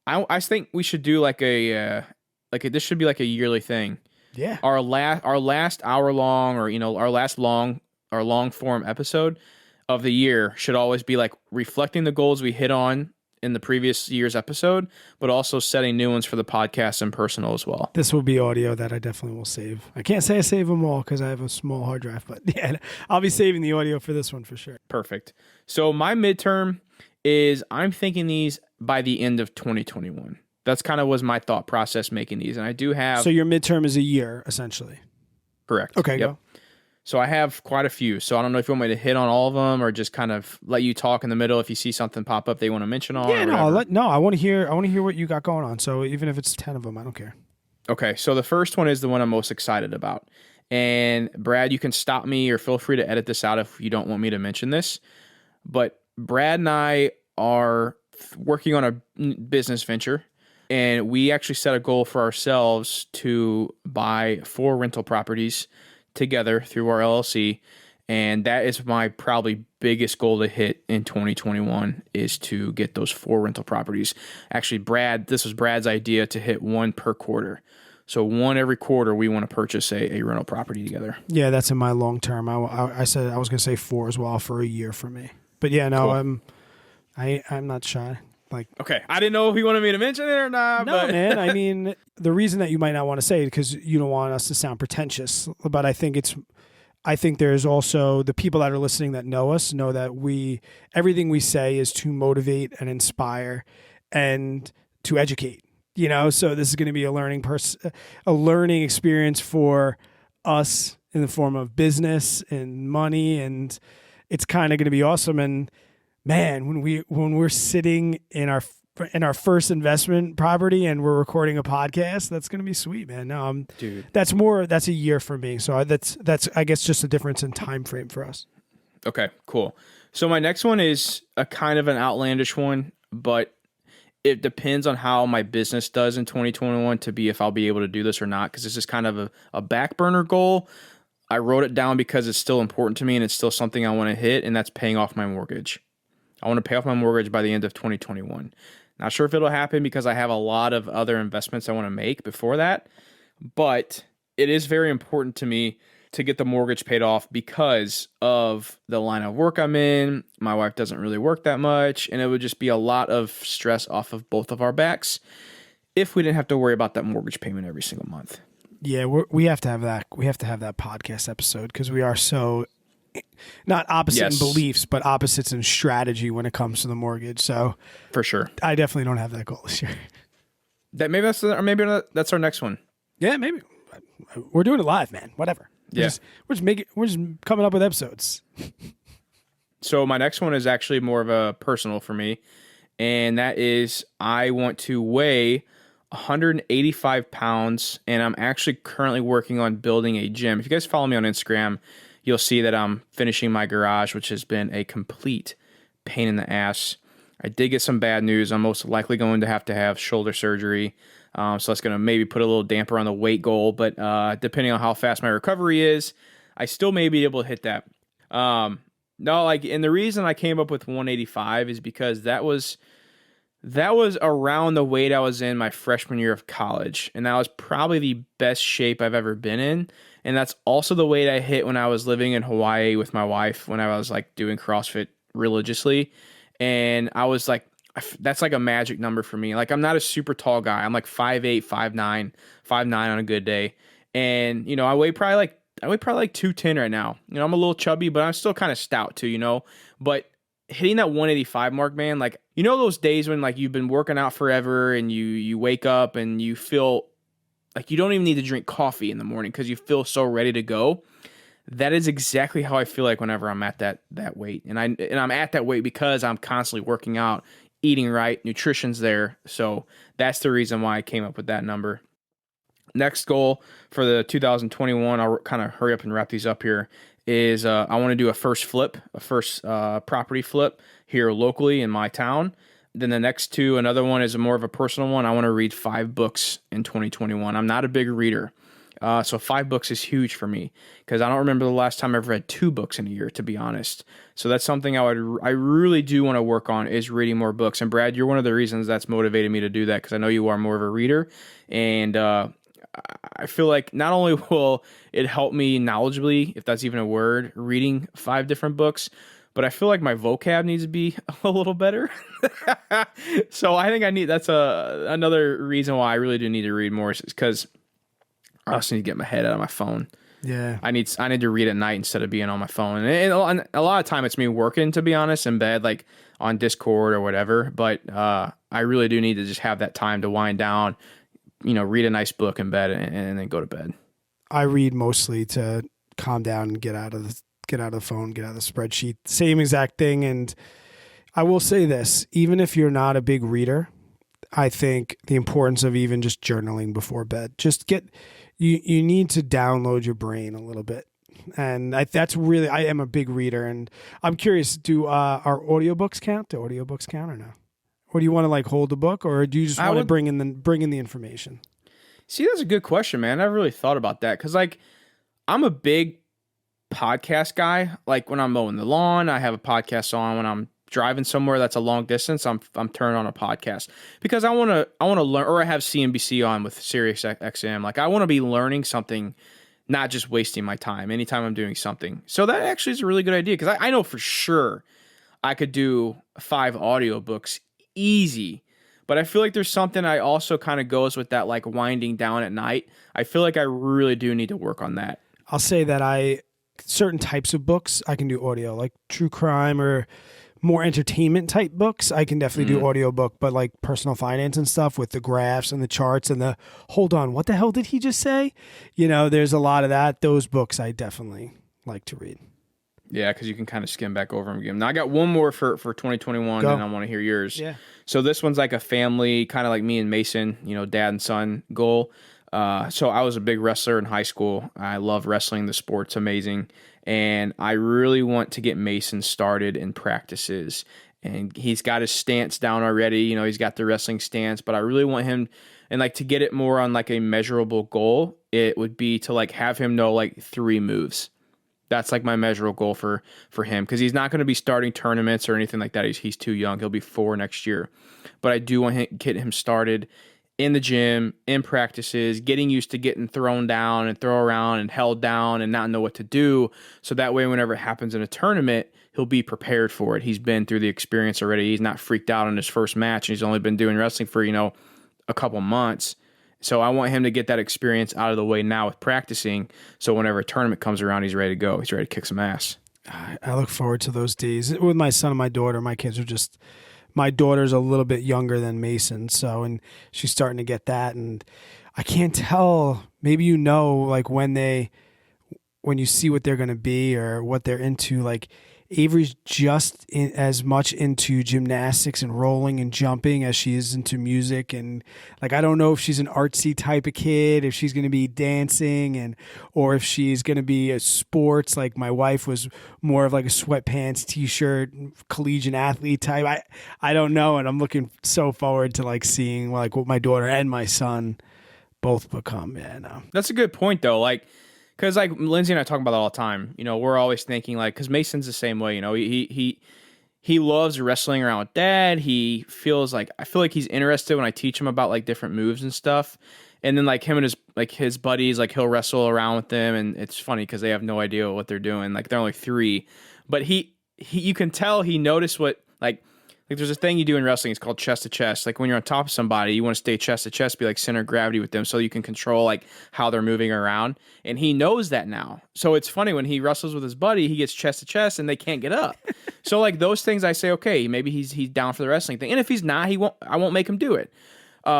I think we should do this should be like a yearly thing. Yeah. Our last hour long, or our last long form episode of the year should always be like reflecting the goals we hit on in the previous year's episode, but also setting new ones for the podcast and personal as well. This will be audio that I definitely will save. I can't say I save them all because I have a small hard drive, but yeah, I'll be saving the audio for this one for sure. Perfect. So my midterm is I'm thinking these by the end of 2021. That's kind of was my thought process making these. And I do have... So your midterm is a year, essentially. Correct. Okay, yep. Go. So I have quite a few. So I don't know if you want me to hit on all of them or just kind of let you talk in the middle if you see something pop up they want to mention on. Yeah, I want to hear what you got going on. So even if it's 10 of them, I don't care. Okay, so the first one is the one I'm most excited about. And Brad, you can stop me or feel free to edit this out if you don't want me to mention this. But Brad and I are working on a business venture, and we actually set a goal for ourselves to buy 4 rental properties together through our LLC. And that is my probably biggest goal to hit in 2021 is to get those 4 rental properties. Actually, this was Brad's idea to hit 1 per quarter. So 1 every quarter, we want to purchase a rental property together. Yeah, that's in my long term. I said I was going to say 4 as well for a year for me. But yeah, no, cool. I'm not shy. Okay, I didn't know if you wanted me to mention it or not. No, man. I mean, the reason that you might not want to say it because you don't want us to sound pretentious, but I think there's also the people that are listening that know us know that everything we say is to motivate and inspire and to educate. So this is going to be a learning experience for us in the form of business and money, and it's kind of going to be awesome. And man, when we're sitting in our first investment property and we're recording a podcast, that's going to be sweet, man. No, dude, that's a year for me. So that's I guess just a difference in time frame for us. Okay, cool. So my next one is a kind of an outlandish one, but it depends on how my business does in 2021 to be if I'll be able to do this or not, because this is kind of a back burner goal. I wrote it down because it's still important to me and it's still something I want to hit, and that's paying off my mortgage. I want to pay off my mortgage by the end of 2021. Not sure if it'll happen because I have a lot of other investments I want to make before that, but it is very important to me to get the mortgage paid off because of the line of work I'm in. My wife doesn't really work that much, and it would just be a lot of stress off of both of our backs if we didn't have to worry about that mortgage payment every single month. Yeah, we have to have that. We have to have that podcast episode because we are so not opposite in beliefs, but opposites in strategy when it comes to the mortgage. So for sure, I definitely don't have that goal this year. Maybe that's our next one. Yeah, maybe we're doing it live, man. Whatever. Yeah, we're just coming up with episodes. So my next one is actually more of a personal for me, and that is I want to weigh 185 pounds, and I'm actually currently working on building a gym. If you guys follow me on Instagram, you'll see that I'm finishing my garage, which has been a complete pain in the ass. I did get some bad news. I'm most likely going to have shoulder surgery. So that's going to maybe put a little damper on the weight goal. But depending on how fast my recovery is, I still may be able to hit that. And the reason I came up with 185 is because that was around the weight I was in my freshman year of college. And that was probably the best shape I've ever been in. And that's also the weight I hit when I was living in Hawaii with my wife when I was doing CrossFit religiously. And I was that's a magic number for me. I'm not a super tall guy. I'm 5'8", 5'9", 5'9" on a good day. And, I weigh probably 210 right now. I'm a little chubby, but I'm still kind of stout too, but hitting that 185 mark, man, those days when you've been working out forever and you wake up and you feel like you don't even need to drink coffee in the morning because you feel so ready to go. That is exactly how I feel like whenever I'm at that weight. And I'm at that weight because I'm constantly working out, eating right, nutrition's there. So that's the reason why I came up with that number. Next goal for the 2021, I'll kind of hurry up and wrap these up here, is I want to do a first property flip here locally in my town. Then the next two, another one is more of a personal one. I want to read 5 books in 2021. I'm not a big reader. So 5 books is huge for me because I don't remember the last time I've read 2 books in a year, to be honest. So that's something I really do want to work on, is reading more books. And Brad, you're one of the reasons that's motivated me to do that, because I know you are more of a reader. And I feel like not only will it help me knowledgeably, if that's even a word, reading 5 different books, but I feel like my vocab needs to be a little better. So I think that's another reason why I really do need to read more, is because I also need to get my head out of my phone. Yeah. I need to read at night instead of being on my phone. And a lot of time it's me working, to be honest, in bed, like on Discord or whatever. But I really do need to just have that time to wind down, read a nice book in bed and then go to bed. I read mostly to calm down and get out of the phone, get out of the spreadsheet. Same exact thing. And I will say this, even if you're not a big reader, I think the importance of even just journaling before bed, you need to download your brain a little bit. And I am a big reader, and I'm curious, do our audiobooks count? Do audiobooks count or no? Or do you want to like hold the book, or do you just want to bring in the information? See, that's a good question, man. I never really thought about that, because like I'm a big podcast guy. Like when I'm mowing the lawn, I have a podcast on. When I'm driving somewhere that's a long distance, I'm turning on a podcast because I want to learn, or I have CNBC on with Sirius XM. Like I want to be learning something, not just wasting my time anytime I'm doing something. So that actually is a really good idea, because I know for sure I could do 5 audiobooks easy. But I feel like there's something I also kind of goes with that, like winding down at night. I feel like I really do need to work on that. I'll say that certain types of books I can do audio, like true crime or more entertainment type books. I can definitely do audiobook, but like personal finance and stuff with the graphs and the charts and hold on, what the hell did he just say? There's a lot of that. Those books I definitely like to read. Yeah, because you can kind of skim back over them again. Now I got one more for 2021, and I want to hear yours. Yeah. So this one's like a family, kind of like me and Mason, dad and son goal. So I was a big wrestler in high school. I love wrestling. The sport's amazing. And I really want to get Mason started in practices. And he's got his stance down already. He's got the wrestling stance, but I really want him, and like to get it more on like a measurable goal, it would be to like have him know like 3 moves. That's like my measurable goal for him, because he's not going to be starting tournaments or anything like that. He's too young. He'll be 4 next year. But I do want to get him started in the gym, in practices, getting used to getting thrown down and throw around and held down and not know what to do. So that way, whenever it happens in a tournament, he'll be prepared for it. He's been through the experience already. He's not freaked out on his first match. And he's only been doing wrestling for, a couple months. So I want him to get that experience out of the way now with practicing. So whenever a tournament comes around, he's ready to go. He's ready to kick some ass. I look forward to those days with my son and my daughter. My kids are my daughter's a little bit younger than Mason, and she's starting to get that. And I can't tell, maybe like when you see what they're going to be or what they're into, like Avery's just as much into gymnastics and rolling and jumping as she is into music. And like, I don't know if she's an artsy type of kid, if she's going to be dancing or if she's going to be a sports. Like my wife was more of like a sweatpants, t-shirt, collegiate athlete type. I don't know. And I'm looking so forward to like seeing like what my daughter and my son both become. Yeah, no. That's a good point though. Like, because like Lindsay and I talk about that all the time. We're always thinking like, because Mason's the same way. He loves wrestling around with dad. I feel like he's interested when I teach him about like different moves and stuff. And then like him and his buddies, like he'll wrestle around with them, and it's funny because they have no idea what they're doing. Like they're only 3, but he you can tell he noticed what like there's a thing you do in wrestling. It's called chest to chest. Like when you're on top of somebody, you want to stay chest to chest, be like center of gravity with them, so you can control like how they're moving around. And he knows that now. So it's funny when he wrestles with his buddy, he gets chest to chest and they can't get up. So like those things, I say, okay, maybe he's down for the wrestling thing. And if he's not, I won't make him do it.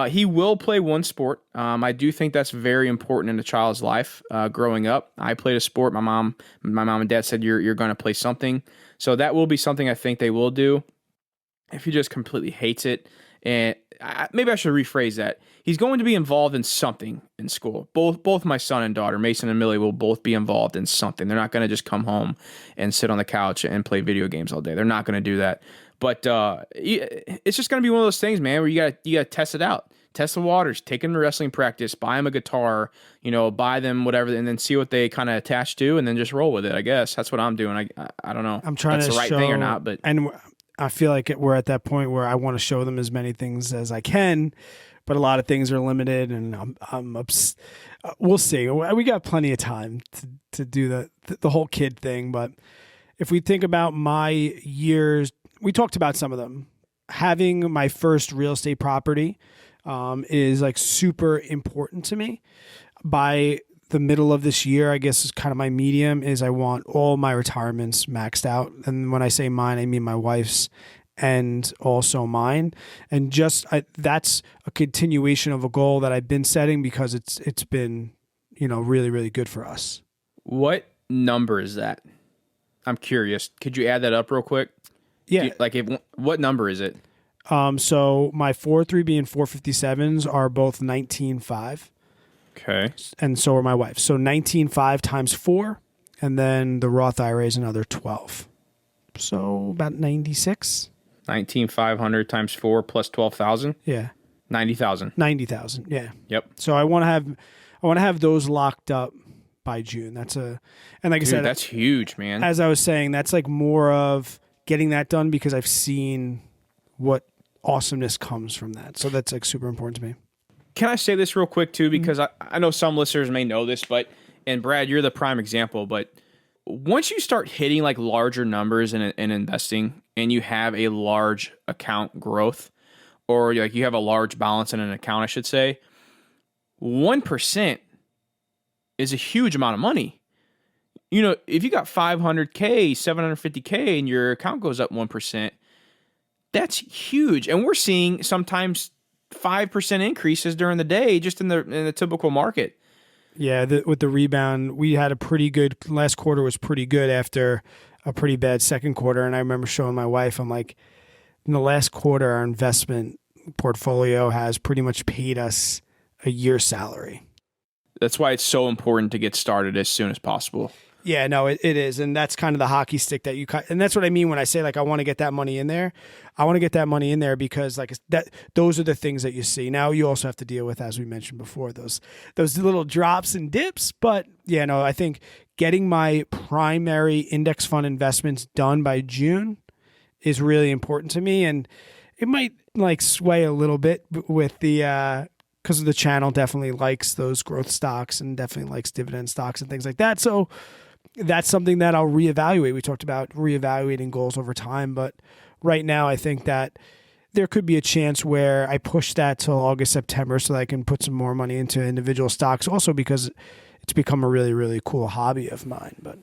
He will play one sport. I do think that's very important in a child's life. Growing up, I played a sport. My mom and dad said you're going to play something. So that will be something I think they will do. If he just completely hates it, and maybe I should rephrase that. He's going to be involved in something in school. Both my son and daughter, Mason and Millie, will both be involved in something. They're not going to just come home and sit on the couch and play video games all day. They're not going to do that. But it's just going to be one of those things, man, where you got to test it out. Test the waters, take them to wrestling practice, buy them a guitar, buy them whatever, and then see what they kind of attach to, and then just roll with it, I guess. That's what I'm doing. I don't know I'm trying if that's to the right show, thing or not, but... And I feel like we're at that point where I want to show them as many things as I can, but a lot of things are limited, and we'll see. We got plenty of time to do the whole kid thing, but if we think about my years, we talked about some of them. Having my first real estate property is like super important to me. By the middle of this year, I guess is kind of my medium, is I want all my retirements maxed out. And when I say mine, I mean my wife's and also mine. And that's a continuation of a goal that I've been setting because it's been, really, really good for us. What number is that? I'm curious. Could you add that up real quick? Yeah. What number is it? So my 403B and 457s are both 19.5. Okay. And so are my wife. So 19.5 times 4, and then the Roth IRA is another 12. So about 96. 19,500 times 4 plus 12,000. Yeah. 90,000. 90,000. Yeah. Yep. So I want to have those locked up by June. And like I said, that's huge, man. As I was saying, that's like more of getting that done because I've seen what awesomeness comes from that. So that's like super important to me. Can I say this real quick too? Because I know some listeners may know this, and Brad, you're the prime example, but once you start hitting like larger numbers in investing and you have a large account growth, or like you have a large balance in an account, I should say, 1% is a huge amount of money. If you got 500K, 750K and your account goes up 1%, that's huge. And we're seeing sometimes 5% increases during the day just in the typical market. Yeah, with the rebound, we had a pretty good last quarter was pretty good after a pretty bad second quarter. And I remember showing my wife, I'm like, in the last quarter, our investment portfolio has pretty much paid us a year's salary. That's why it's so important to get started as soon as possible. Yeah, no, it is. And that's kind of the hockey stick that and that's what I mean when I say like I want to get that money in there. I want to get that money in there because like those are the things that you see. Now you also have to deal with, as we mentioned before, those little drops and dips. But yeah, no, I think getting my primary index fund investments done by June is really important to me. And it might like sway a little bit with the because the channel definitely likes those growth stocks and definitely likes dividend stocks and things like that. So that's something that I'll reevaluate. We talked about reevaluating goals over time, but right now I think that there could be a chance where I push that till August, September so that I can put some more money into individual stocks also because it's become a really, really cool hobby of mine. But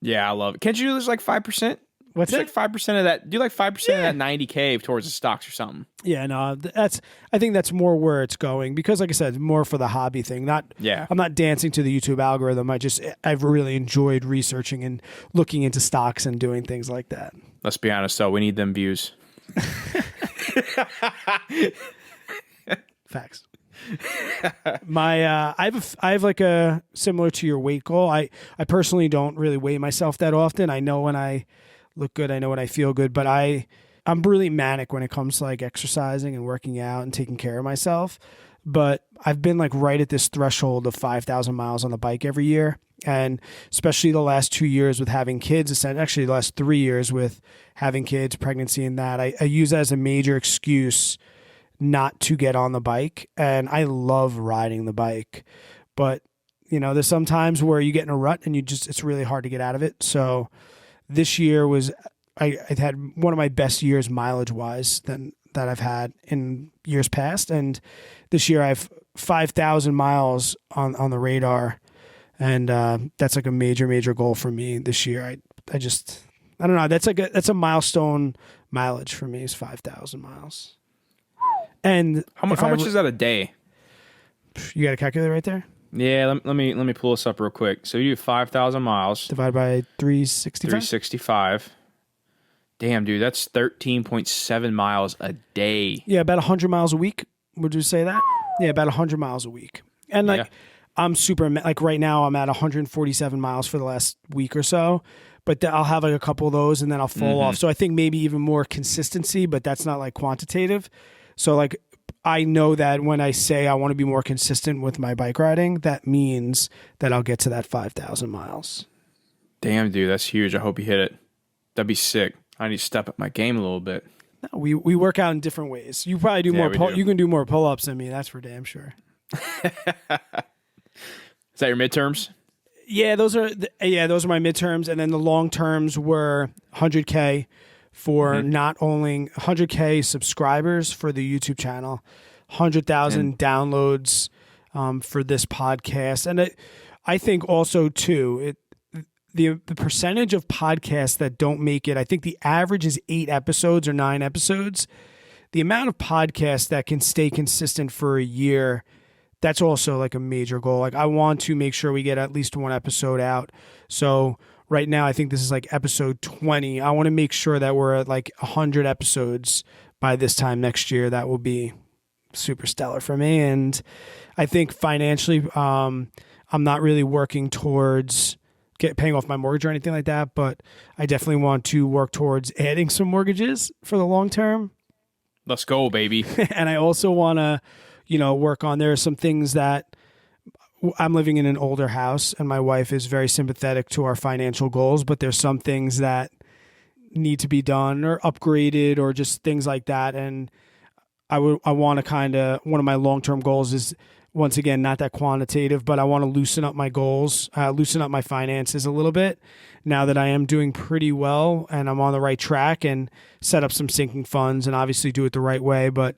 yeah, I love it. Can't you do this like 5%? What's that? Like 5% of that. Do like 5% of that 90K towards the stocks or something. Yeah, no, I think that's more where it's going because, like I said, more for the hobby thing. I'm not dancing to the YouTube algorithm. I've really enjoyed researching and looking into stocks and doing things like that. Let's be honest, though, we need them views. Facts. I have like a similar to your weight goal. I personally don't really weigh myself that often. I know when I look good, I know when I feel good, but I'm really manic when it comes to like exercising and working out and taking care of myself. But I've been like right at this threshold of 5,000 miles on the bike every year. And especially the last 2 years with having kids, actually the last 3 years with having kids, pregnancy and that, I use that as a major excuse not to get on the bike. And I love riding the bike, but there's some times where you get in a rut and it's really hard to get out of it. So this year I had one of my best years mileage wise that I've had in years past. And this year I have 5,000 miles on the radar. And that's like a major, major goal for me this year. I don't know. That's a milestone mileage for me is 5,000 miles. And How much is that a day? You got a calculator right there? Yeah, let me pull this up real quick. So you do 5,000 miles. Divided by 365? 365. Damn, dude, that's 13.7 miles a day. Yeah, about 100 miles a week. Would you say that? Yeah, about 100 miles a week. And like, I'm super, like right now I'm at 147 miles for the last week or so, but I'll have like a couple of those and then I'll fall off. So I think maybe even more consistency, but that's not like quantitative. So like, I know that when I say I want to be more consistent with my bike riding, that means that I'll get to that 5,000 miles. Damn, dude, that's huge. I hope you hit it. That'd be sick. I need to step up my game a little bit. No, we work out in different ways. You probably do more. You can do more pull-ups than me. That's for damn sure. Is that your midterms? Yeah, those are my midterms, and then the long terms were 100K for not only 100K subscribers for the YouTube channel, 100,000 downloads for this podcast, and I think also too the percentage of podcasts that don't make it. I think the average is 8 episodes or 9 episodes. The amount of podcasts that can stay consistent for a year, that's also like a major goal. Like I want to make sure we get at least one episode out. So right now, I think this is like episode 20. I want to make sure that we're at like 100 episodes by this time next year. That will be super stellar for me. And I think financially, I'm not really working towards paying off my mortgage or anything like that, but I definitely want to work towards adding some mortgages for the long term. Let's go, baby. And I also want to, work on, there are some things that I'm living in an older house and my wife is very sympathetic to our financial goals, but there's some things that need to be done or upgraded or just things like that. And I want to one of my long-term goals is, once again, not that quantitative, but I want to loosen up my goals, loosen up my finances a little bit now that I am doing pretty well and I'm on the right track, and set up some sinking funds and obviously do it the right way. But,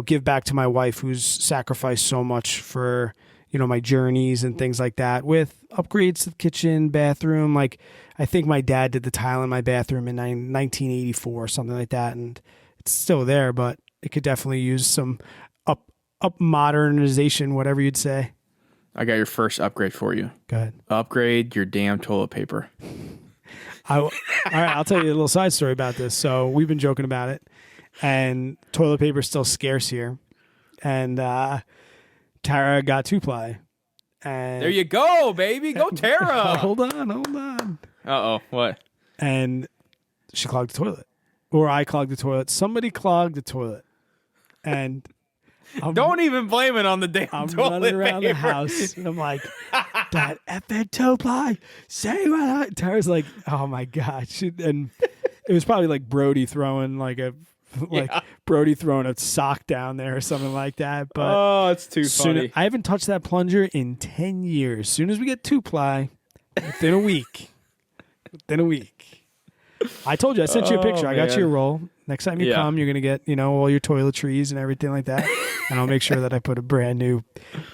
give back to my wife who's sacrificed so much for, my journeys and things like that, with upgrades to the kitchen, bathroom. Like I think my dad did the tile in my bathroom in 1984 or something like that. And it's still there, but it could definitely use some up modernization, whatever you'd say. I got your first upgrade for you. Go ahead. Upgrade your damn toilet paper. All right, I'll tell you a little side story about this. So we've been joking about it, and toilet paper is still scarce here. And Tara got 2-ply. And there you go, baby. Go Tara. Hold on. Uh-oh, what? And she clogged the toilet. Or I clogged the toilet. Somebody clogged the toilet. And don't even blame it on the damn I'm toilet running around paper. the house, and I'm like, that effing 2-ply. Say what? Tara's like, oh my gosh. And it was probably like Brody throwing Brody throwing a sock down there or something like that. But it's too funny. I haven't touched that plunger in 10 years. Soon as we get 2-ply, within a week. I told you, I sent you a picture. I got you a roll. Next time you come, you're going to get, all your toiletries and everything like that. And I'll make sure that I put a brand new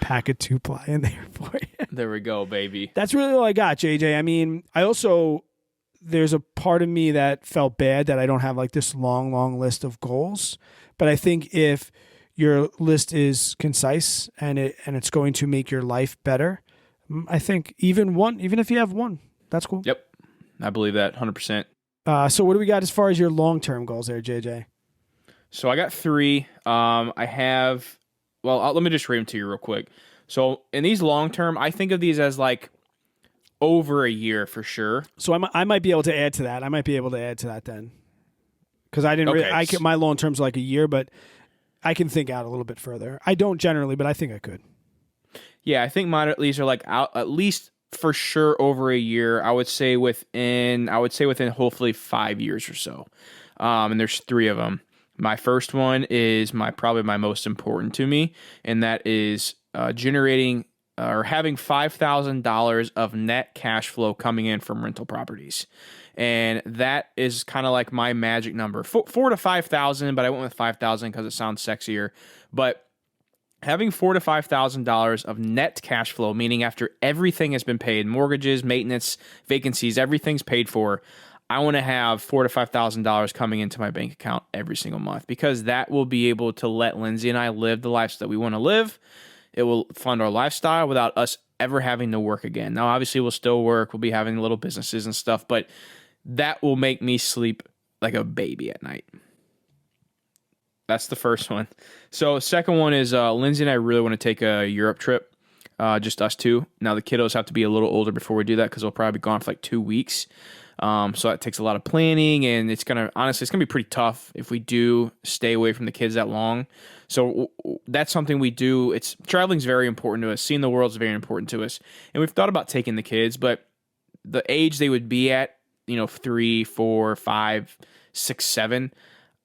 pack of 2-ply in there for you. There we go, baby. That's really all I got, JJ. I mean, there's a part of me that felt bad that I don't have like this long list of goals. But I think if your list is concise and it's going to make your life better, I think even if you have one, that's cool. Yep. I believe that 100%. So what do we got as far as your long-term goals there, JJ? So I got 3. Let me just read them to you real quick. So in these long-term, I think of these as like over a year for sure. So I might be able to add to that. I might be able to add to that then. Because I didn't really, my long-term's like a year, but I can think out a little bit further. I don't generally, but I think I could. Yeah, I think mine at least are like out at least for sure over a year. I would say within hopefully 5 years or so. And there's 3 of them. My first one is probably my most important to me, and that is generating or having $5,000 of net cash flow coming in from rental properties. And that is kind of like my magic number, 4 to 5,000, but I went with 5,000 because it sounds sexier. But having $4,000 to $5,000 of net cash flow, meaning after everything has been paid, mortgages, maintenance, vacancies, everything's paid for, I want to have $4,000 to $5,000 coming into my bank account every single month, because that will be able to let Lindsay and I live the life that we want to live. It will fund our lifestyle without us ever having to work again. Now, obviously, we'll still work. We'll be having little businesses and stuff, but that will make me sleep like a baby at night. That's the first one. So second one is Lindsay and I really want to take a Europe trip, just us two. Now, the kiddos have to be a little older before we do that, because they'll probably be gone for like 2 weeks. So that takes a lot of planning, and it's going to be pretty tough if we do stay away from the kids that long. So that's something we do. Traveling's very important to us. Seeing the world is very important to us. And we've thought about taking the kids, but the age they would be at, 3, 4, 5, 6, 7,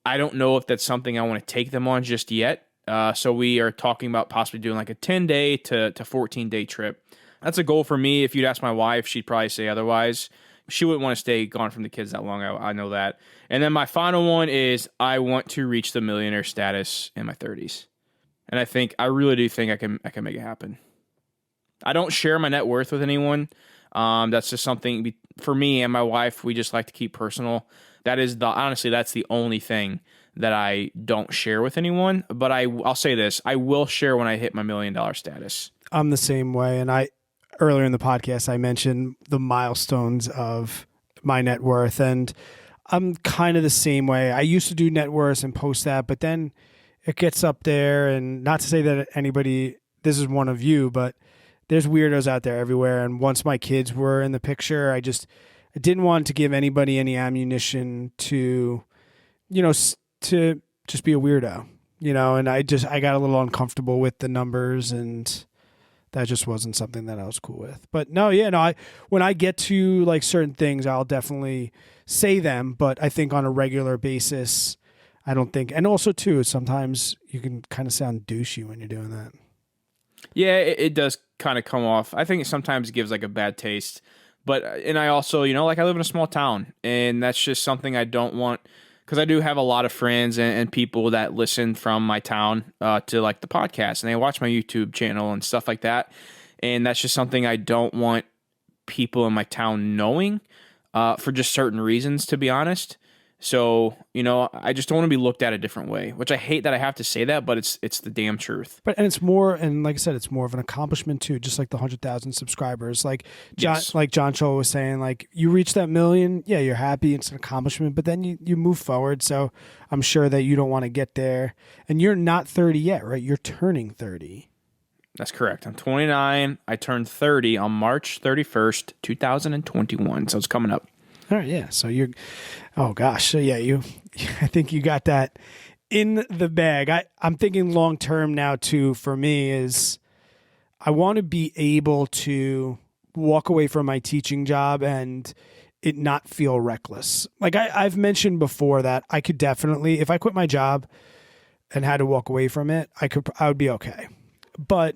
I don't know if that's something I want to take them on just yet. So we are talking about possibly doing like a 10-day to 14-day trip. That's a goal for me. If you'd ask my wife, she'd probably say otherwise. She wouldn't want to stay gone from the kids that long. I know that. And then my final one is I want to reach the millionaire status in my 30s. And I really do think I can make it happen. I don't share my net worth with anyone. That's just something for me and my wife, we just like to keep personal. Honestly, that's the only thing that I don't share with anyone. But I'll say this, I will share when I hit my $1 million status. I'm the same way. And earlier in the podcast, I mentioned the milestones of my net worth, and I'm kind of the same way. I used to do net worth and post that, but then it gets up there, and not to say that this is one of you, but there's weirdos out there everywhere. And once my kids were in the picture, I didn't want to give anybody any ammunition to just be a weirdo, and I got a little uncomfortable with the numbers, and that just wasn't something that I was cool with. But when I get to like certain things, I'll definitely say them, but I think on a regular basis, I don't think, and also too, sometimes you can kind of sound douchey when you're doing that. Yeah, it does kind of come off. I think it sometimes gives like a bad taste, and I also, like I live in a small town, and that's just something I don't want, because I do have a lot of friends and people that listen from my town to like the podcast, and they watch my YouTube channel and stuff like that. And that's just something I don't want people in my town knowing for just certain reasons, to be honest. So, I just don't want to be looked at a different way, which I hate that I have to say that, but it's the damn truth. And it's more, and like I said, it's more of an accomplishment too, just like the 100,000 subscribers. Like John, Yes. like John Cho was saying, like you reach that 1 million, yeah, you're happy, it's an accomplishment, but then you move forward. So I'm sure that you don't want to get there, and you're not 30 yet, right? You're turning 30. That's correct. I'm 29. I turned 30 on March 31st, 2021. So it's coming up. All right, yeah. So oh gosh. So yeah, I think you got that in the bag. I'm thinking long term now too, for me, is I want to be able to walk away from my teaching job and it not feel reckless. Like I've mentioned before that I could definitely, if I quit my job and had to walk away from it, I would be okay. But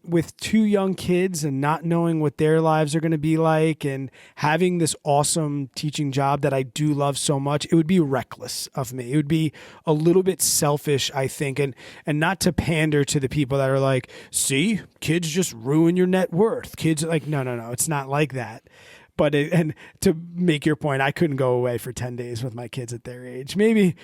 with 2 young kids and not knowing what their lives are going to be like, and having this awesome teaching job that I do love so much, it would be reckless of me. It would be a little bit selfish, I think, and not to pander to the people that are like, see, kids just ruin your net worth. Kids like, no, it's not like that. But and to make your point, I couldn't go away for 10 days with my kids at their age. Maybe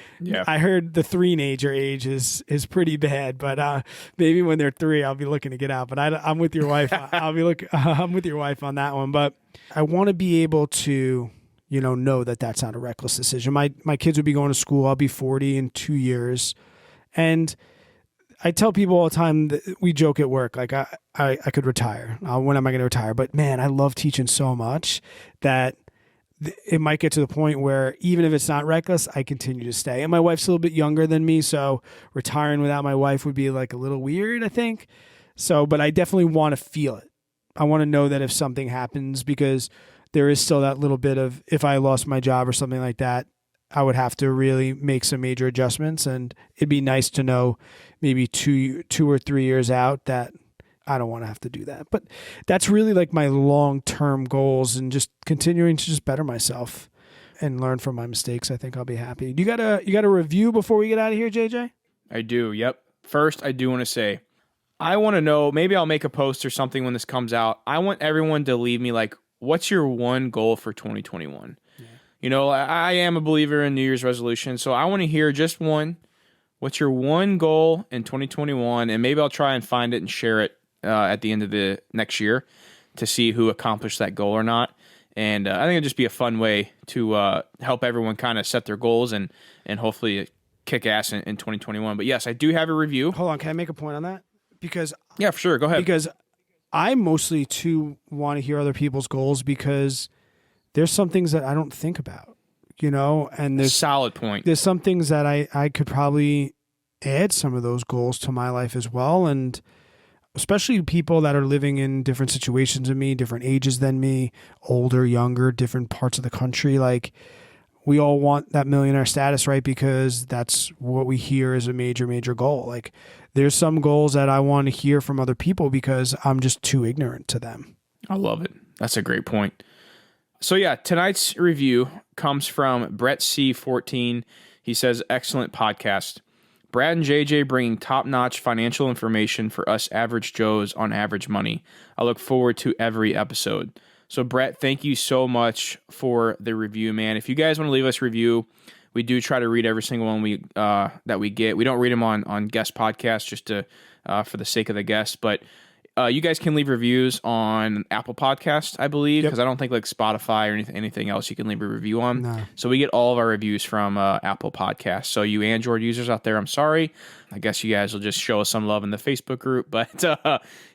I heard the 3-nager age is pretty bad, but maybe when they're 3, I'll be looking to get out. But I'm with your wife. I'm with your wife on that one. But I want to be able to, know that that's not a reckless decision. My kids would be going to school. I'll be 40 in 2 years, and I tell people all the time that we joke at work, like I could retire. When am I going to retire? But man, I love teaching so much that it might get to the point where even if it's not reckless, I continue to stay. And my wife's a little bit younger than me, so retiring without my wife would be like a little weird, I think. So, but I definitely want to feel it. I want to know that if something happens, because there is still that little bit of, if I lost my job or something like that, I would have to really make some major adjustments, and it'd be nice to know maybe 2 or 3 years out that I don't want to have to do that. But that's really like my long-term goals, and just continuing to just better myself and learn from my mistakes. I think I'll be happy. You got a review before we get out of here, JJ? I do. Yep. First, I do want to say, I want to know, maybe I'll make a post or something when this comes out. I want everyone to leave me like, what's your one goal for 2021? I am a believer in New Year's resolution, so I want to hear just one. What's your one goal in 2021? And maybe I'll try and find it and share it at the end of the next year to see who accomplished that goal or not. And I think it'd just be a fun way to help everyone kind of set their goals and hopefully kick ass in 2021. But yes, I do have a review. Hold on, can I make a point on that? Because yeah, for sure. Go ahead. Because I mostly too want to hear other people's goals because there's some things that I don't think about, and there's solid point. There's some things that I could probably add some of those goals to my life as well. And especially people that are living in different situations than me, different ages than me, older, younger, different parts of the country. Like, we all want that millionaire status, right? Because that's what we hear is a major, major goal. Like, there's some goals that I want to hear from other people because I'm just too ignorant to them. I love it. That's a great point. So yeah, tonight's review comes from Brett C14. He says, excellent podcast. Brad and JJ bringing top-notch financial information for us average Joes on average money. I look forward to every episode. So Brett, thank you so much for the review, man. If you guys want to leave us a review, we do try to read every single one that we get. We don't read them on guest podcasts just to for the sake of the guests, but you guys can leave reviews on Apple Podcasts, I believe, because I don't think like Spotify or anything else you can leave a review on. No. So we get all of our reviews from Apple Podcasts. So you Android users out there, I'm sorry. I guess you guys will just show us some love in the Facebook group. But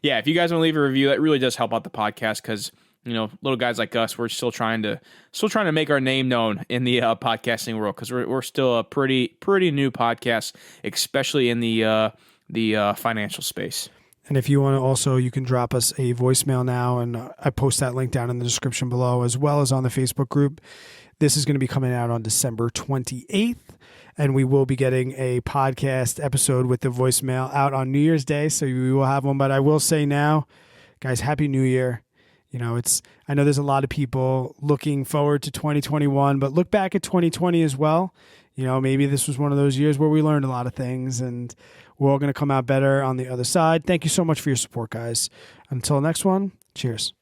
yeah, if you guys want to leave a review, that really does help out the podcast because little guys like us, we're still trying to make our name known in the podcasting world because we're still a pretty new podcast, especially in the financial space. And if you want to also, you can drop us a voicemail now, and I post that link down in the description below, as well as on the Facebook group. This is going to be coming out on December 28th, and we will be getting a podcast episode with the voicemail out on New Year's Day, so we will have one. But I will say now, guys, Happy New Year. I know there's a lot of people looking forward to 2021, but look back at 2020 as well. Maybe this was one of those years where we learned a lot of things, and we're all going to come out better on the other side. Thank you so much for your support, guys. Until next one, cheers.